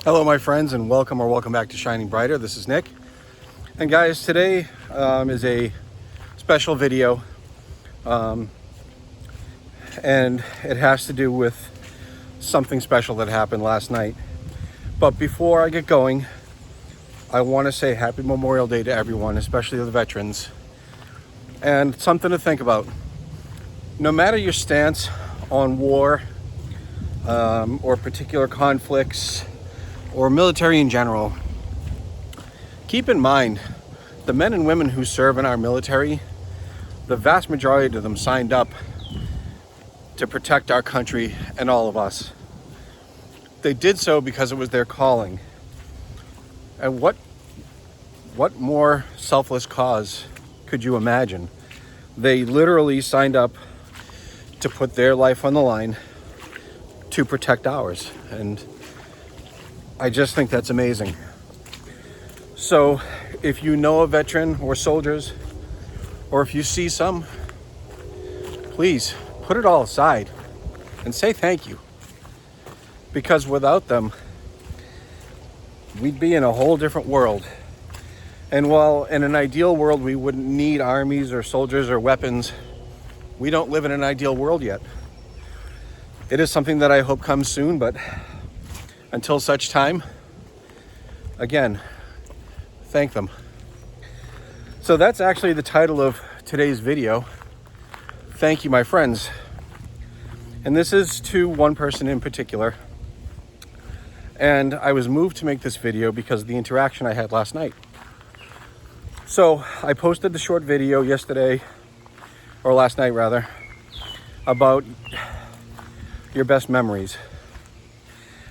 Hello my friends, and welcome back to Shining Brighter. This is Nick. And guys, today is a special video, and it has to do with something special that happened last night. But before I get going, I want to say happy Memorial Day to everyone, especially the veterans, and something to think about. No matter your stance on war or particular conflicts or military in general, keep in mind the men and women who serve in our military, the vast majority of them signed up to protect our country and all of us. They did so because it was their calling. And what more selfless cause could you imagine? They literally signed up to put their life on the line to protect ours. And I just think that's amazing. So if you know a veteran or soldiers, or if you see some, please put it all aside and say thank you. Because without them, we'd be in a whole different world. And while in an ideal world we wouldn't need armies or soldiers or weapons, we don't live in an ideal world yet. It is something that I hope comes soon, but until such time, again, thank them. So that's actually the title of today's video. Thank you, my friends. And this is to one person in particular. And I was moved to make this video because of the interaction I had last night. So I posted the short video yesterday, or last night rather, about your best memories.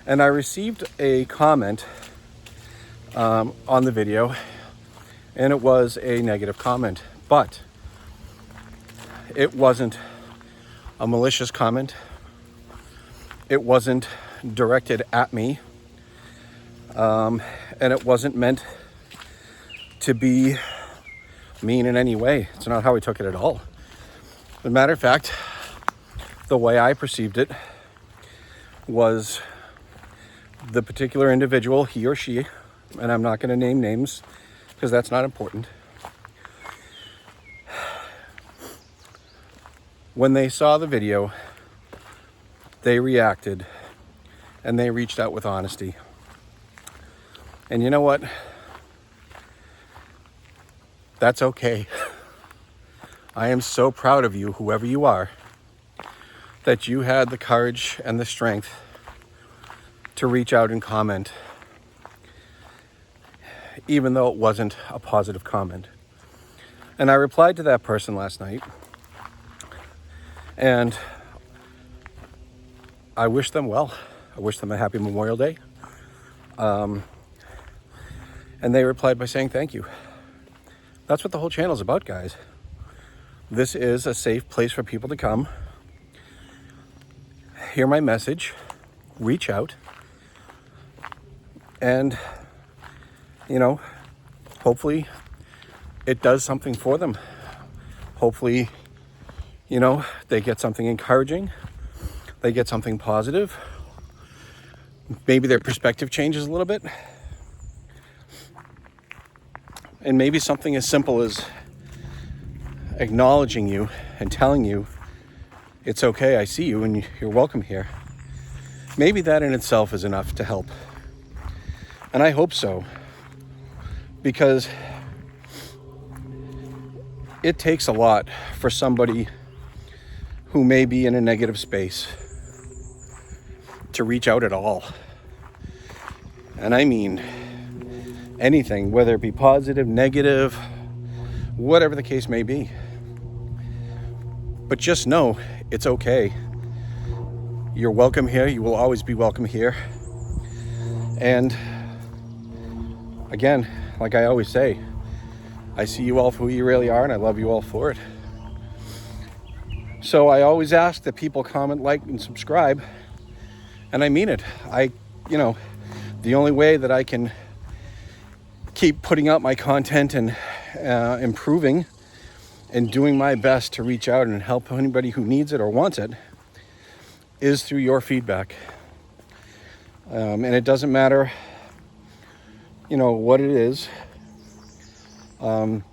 And I received a comment on the video, and it was a negative comment, but it wasn't a malicious comment. It wasn't directed at me, and it wasn't meant to be mean in any way. It's not how I took it at all. As a matter of fact, the way I perceived it was the particular individual, he or she, and I'm not going to name names because that's not important. When they saw the video, they reacted and they reached out with honesty. And you know what? That's okay. I am so proud of you, whoever you are, that you had the courage and the strength to reach out and comment, even though it wasn't a positive comment. And I replied to that person last night, and I wish them well. I wish them a happy Memorial Day. And they replied by saying thank you. That's what the whole channel is about, guys. This is a safe place for people to come, hear my message, reach out, and, hopefully it does something for them. Hopefully, they get something encouraging. They get something positive. Maybe their perspective changes a little bit. And maybe something as simple as acknowledging you and telling you it's okay, I see you, and you're welcome here. Maybe that in itself is enough to help. And I hope so, because it takes a lot for somebody who may be in a negative space to reach out at all. And I mean anything, whether it be positive, negative, whatever the case may be. But just know it's okay. You're welcome here. You will always be welcome here. And again, like I always say, I see you all for who you really are, and I love you all for it. So I always ask that people comment, like, and subscribe. And I mean it. The only way that I can keep putting out my content and improving and doing my best to reach out and help anybody who needs it or wants it is through your feedback. And it doesn't matter, what it is. I'm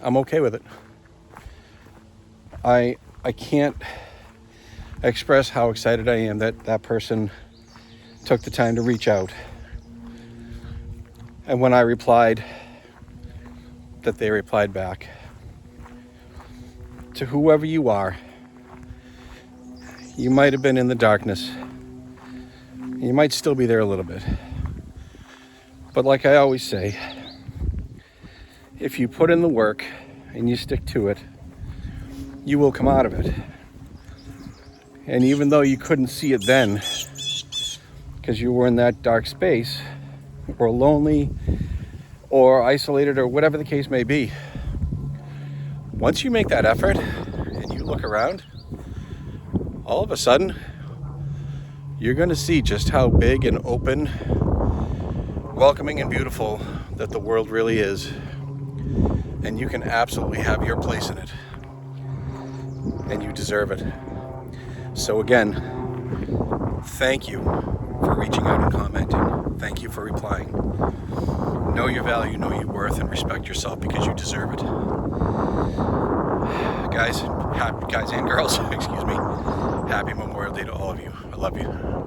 okay with it. I can't express how excited I am that that person took the time to reach out. And when I replied, that they replied back. To whoever you are, you might have been in the darkness. You might still be there a little bit. But like I always say, if you put in the work and you stick to it, you will come out of it. And even though you couldn't see it then, because you were in that dark space, or lonely, or isolated, or whatever the case may be, once you make that effort and you look around, all of a sudden, you're going to see just how big and open, welcoming and beautiful that the world really is. And you can absolutely have your place in it. And you deserve it. So again, thank you for reaching out and commenting. Thank you for replying. Know your value, know your worth, and respect yourself because you deserve it. Guys and girls, excuse me, happy Memorial Day to all of you. I love you.